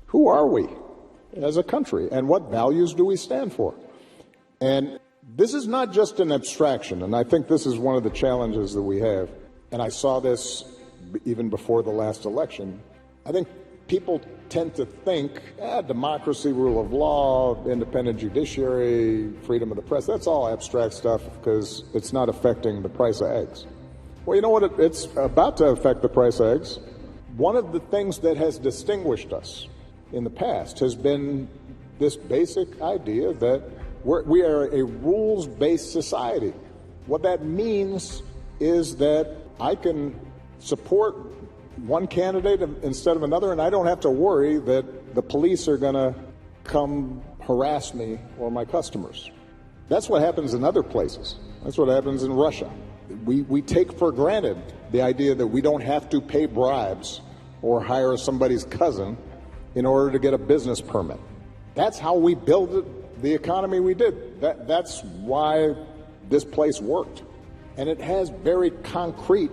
Who are we as a country, and what values do we stand for? And this is not just an abstraction, and I think this is one of the challenges that we have, and I saw this even before the last election. I think people tend to think, democracy, rule of law, independent judiciary, freedom of the press, that's all abstract stuff because it's not affecting the price of eggs. Well, you know what? It's about to affect the price of eggs. One of the things that has distinguished us in the past has been this basic idea that we are a rules-based society. What that means is that I can support one candidate instead of another, and I don't have to worry that the police are going to come harass me or my customers. That's what happens in other places. That's what happens in Russia. We take for granted the idea that we don't have to pay bribes or hire somebody's cousin in order to get a business permit. That's how we built the economy we did. That's why this place worked. And it has very concrete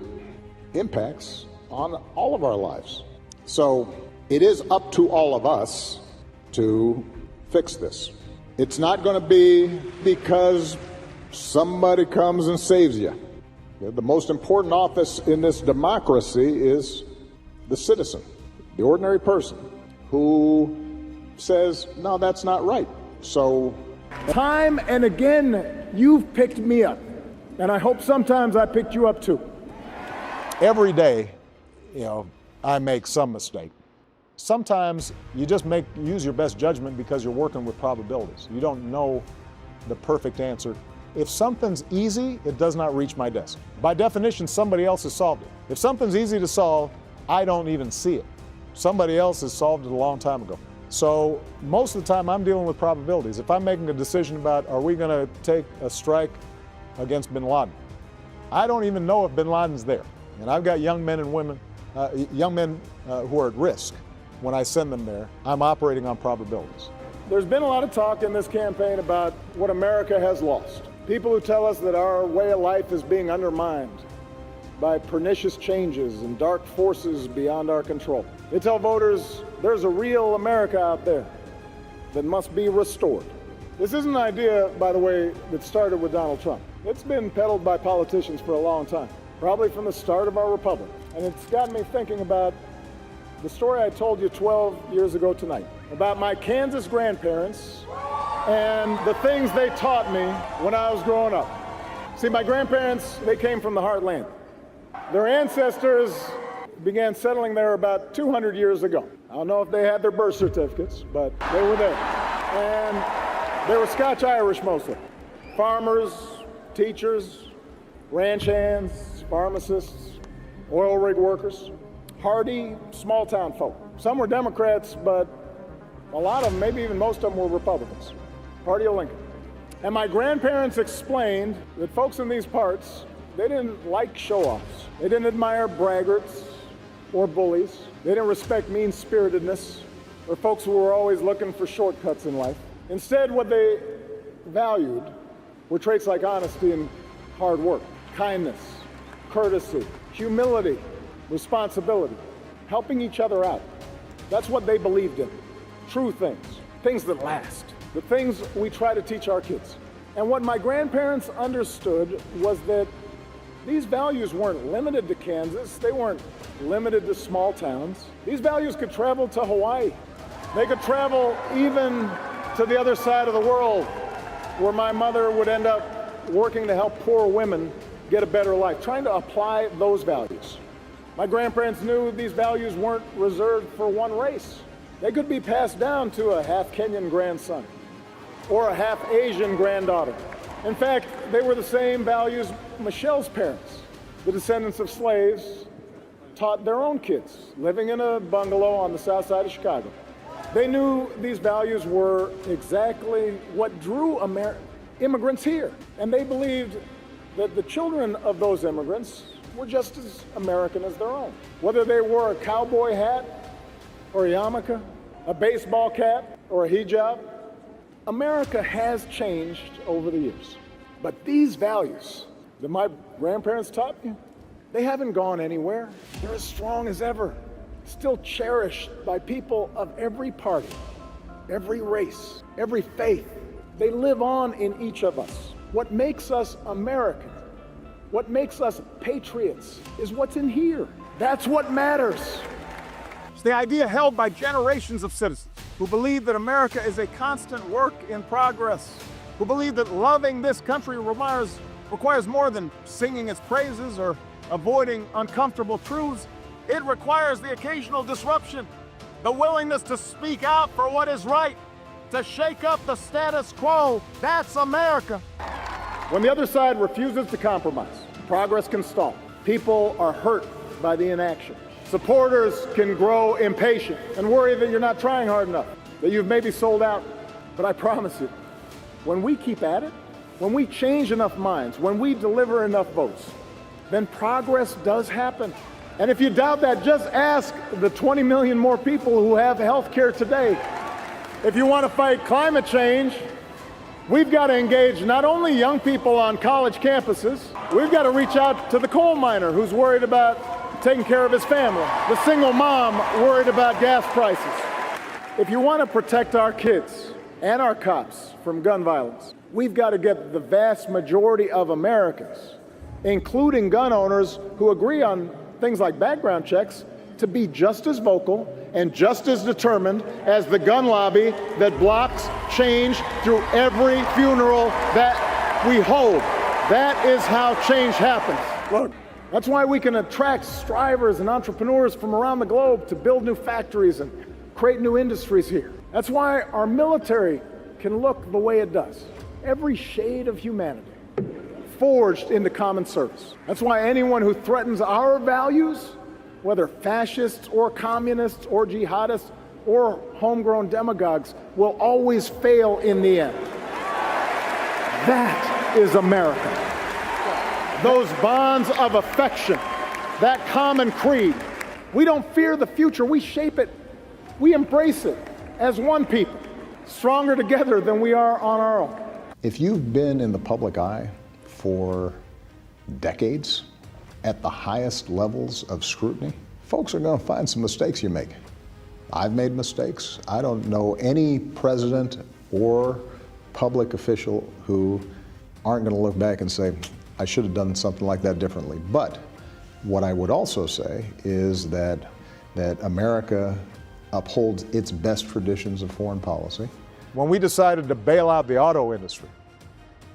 impacts on all of our lives. So it is up to all of us to fix this. It's not going to be because somebody comes and saves you. The most important office in this democracy is the citizen, the ordinary person who says, no, that's not right. So time and again, you've picked me up. And I hope sometimes I picked you up too. Every day, I make some mistake. Sometimes you just use your best judgment because you're working with probabilities. You don't know the perfect answer. If something's easy, it does not reach my desk. By definition, somebody else has solved it. If something's easy to solve, I don't even see it. Somebody else has solved it a long time ago. So most of the time I'm dealing with probabilities. If I'm making a decision about are we going to take a strike against bin Laden, I don't even know if bin Laden's there. And I've got young men and women, who are at risk. When I send them there, I'm operating on probabilities. There's been a lot of talk in this campaign about what America has lost. People who tell us that our way of life is being undermined by pernicious changes and dark forces beyond our control. They tell voters there's a real America out there that must be restored. This isn't an idea, by the way, that started with Donald Trump. It's been peddled by politicians for a long time, probably from the start of our republic. And it's gotten me thinking about the story I told you 12 years ago tonight, about my Kansas grandparents and the things they taught me when I was growing up. See, my grandparents, they came from the heartland. Their ancestors began settling there about 200 years ago. I don't know if they had their birth certificates, but they were there. And they were Scotch-Irish mostly. Farmers, teachers, ranch hands, pharmacists, oil rig workers, hardy, small-town folk. Some were Democrats, but a lot of them, maybe even most of them, were Republicans. Party of Lincoln. And my grandparents explained that folks in these parts, they didn't like show-offs. They didn't admire braggarts or bullies. They didn't respect mean-spiritedness or folks who were always looking for shortcuts in life. Instead, what they valued were traits like honesty and hard work, kindness, courtesy, humility, responsibility, helping each other out. That's what they believed in. True things, things that last, the things we try to teach our kids. And what my grandparents understood was that these values weren't limited to Kansas. They weren't limited to small towns. These values could travel to Hawaii. They could travel even to the other side of the world, where my mother would end up working to help poor women get a better life, trying to apply those values. My grandparents knew these values weren't reserved for one race. They could be passed down to a half Kenyan grandson or a half Asian granddaughter. In fact, they were the same values Michelle's parents, the descendants of slaves, taught their own kids living in a bungalow on the south side of Chicago. They knew these values were exactly what drew immigrants here. And they believed that the children of those immigrants were just as American as their own. Whether they wore a cowboy hat or a yarmulke, a baseball cap or a hijab, America has changed over the years. But these values that my grandparents taught me, they haven't gone anywhere. They're as strong as ever. still cherished by people of every party, every race, every faith. They live on in each of us. What makes us American, what makes us patriots, is what's in here. That's what matters. It's the idea held by generations of citizens who believe that America is a constant work in progress, who believe that loving this country requires more than singing its praises or avoiding uncomfortable truths. It requires the occasional disruption, the willingness to speak out for what is right, to shake up the status quo. That's America. When the other side refuses to compromise, progress can stall. People are hurt by the inaction. Supporters can grow impatient and worry that you're not trying hard enough, that you've maybe sold out. But I promise you, when we keep at it, when we change enough minds, when we deliver enough votes, then progress does happen. And if you doubt that, just ask the 20 million more people who have health care today. If you want to fight climate change, we've got to engage not only young people on college campuses, we've got to reach out to the coal miner who's worried about taking care of his family, the single mom worried about gas prices. If you want to protect our kids and our cops from gun violence, we've got to get the vast majority of Americans, including gun owners who agree on things like background checks, to be just as vocal and just as determined as the gun lobby that blocks change through every funeral that we hold. That is how change happens. Look, that's why we can attract strivers and entrepreneurs from around the globe to build new factories and create new industries here. That's why our military can look the way it does. Every shade of humanity forged into common service. That's why anyone who threatens our values, whether fascists or communists or jihadists or homegrown demagogues, will always fail in the end. That is America. Those bonds of affection, that common creed. We don't fear the future, we shape it. We embrace it as one people, stronger together than we are on our own. If you've been in the public eye for decades at the highest levels of scrutiny, folks are going to find some mistakes you make. I've made mistakes. I don't know any president or public official who aren't going to look back and say, I should have done something like that differently. But what I would also say is that America upholds its best traditions of foreign policy. When we decided to bail out the auto industry,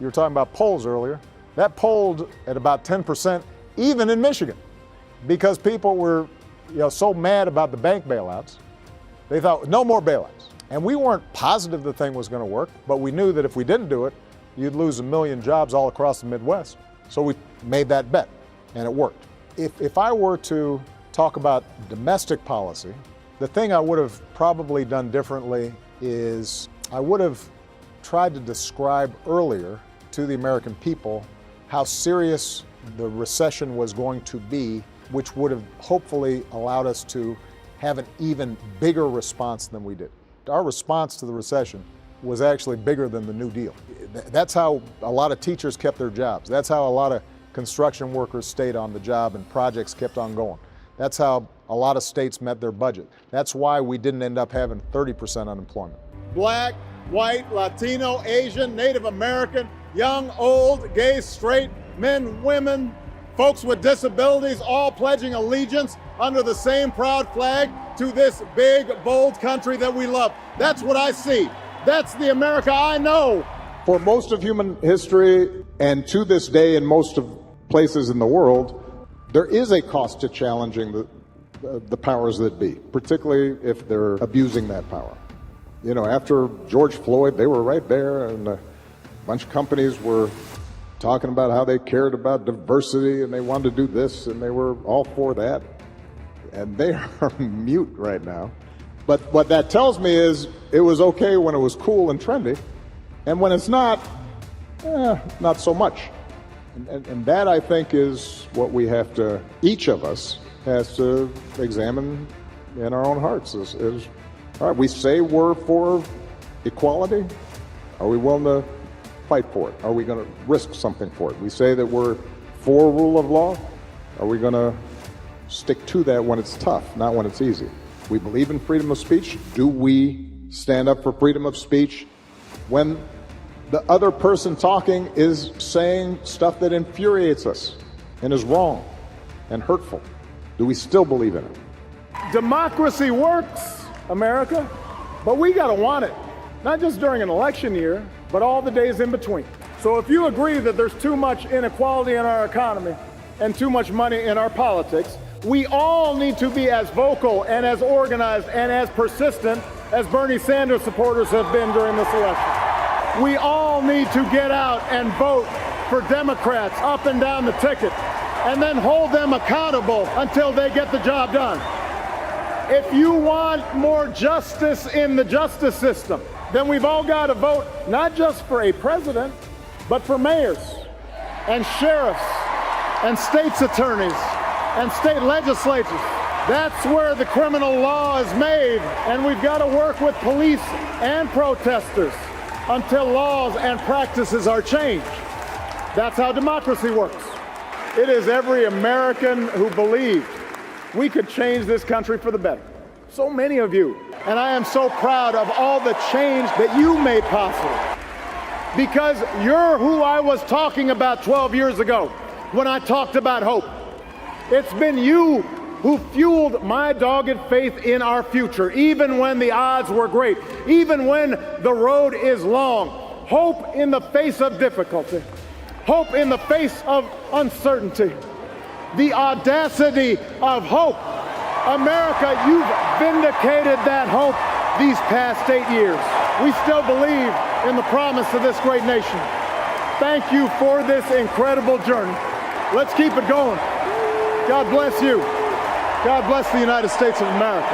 you were talking about polls earlier, that polled at about 10%, even in Michigan, because people were so mad about the bank bailouts, they thought no more bailouts. And we weren't positive the thing was going to work, but we knew that if we didn't do it, you'd lose 1 million jobs all across the Midwest. So we made that bet, and it worked. If I were to talk about domestic policy, the thing I would have probably done differently is I would have tried to describe earlier to the American people how serious the recession was going to be, which would have hopefully allowed us to have an even bigger response than we did. Our response to the recession was actually bigger than the New Deal. That's how a lot of teachers kept their jobs. That's how a lot of construction workers stayed on the job and projects kept on going. That's how a lot of states met their budget. That's why we didn't end up having 30% unemployment. Black, white, Latino, Asian, Native American, young, old, gay, straight, men, women, folks with disabilities, all pledging allegiance under the same proud flag to this big, bold country that we love. That's what I see. That's the America I know. For most of human history, and to this day in most of places in the world, there is a cost to challenging the powers that be, particularly if they're abusing that power. You know, after George Floyd, they were right there, and a bunch of companies were talking about how they cared about diversity and they wanted to do this and they were all for that. And they are mute right now. But what that tells me is it was okay when it was cool and trendy, and when it's not, not so much. And that, I think, is what we have to, each of us has to examine in our own hearts is all right, we say we're for equality. Are we willing to fight for it? Are we going to risk something for it? We say that we're for rule of law. Are we going to stick to that when it's tough, not when it's easy. We believe in freedom of speech. Do we stand up for freedom of speech when the other person talking is saying stuff that infuriates us and is wrong and hurtful? Do we still believe in it? Democracy works, America, but we gotta want it. Not just during an election year, but all the days in between. So if you agree that there's too much inequality in our economy and too much money in our politics, we all need to be as vocal and as organized and as persistent as Bernie Sanders supporters have been during this election. We all need to get out and vote for Democrats up and down the ticket and then hold them accountable until they get the job done. If you want more justice in the justice system, then we've all got to vote not just for a president, but for mayors and sheriffs and state's attorneys and state legislatures. That's where the criminal law is made, and we've got to work with police and protesters until laws and practices are changed. That's how democracy works. It is every American who believed we could change this country for the better. So many of you, and I am so proud of all the change that you made possible, because you're who I was talking about 12 years ago when I talked about hope. It's been you who fueled my dogged faith in our future, even when the odds were great, even when the road is long. Hope in the face of difficulty, hope in the face of uncertainty, the audacity of hope. America, you've vindicated that hope these past 8 years. We still believe in the promise of this great nation. Thank you for this incredible journey. Let's keep it going. God bless you. God bless the United States of America.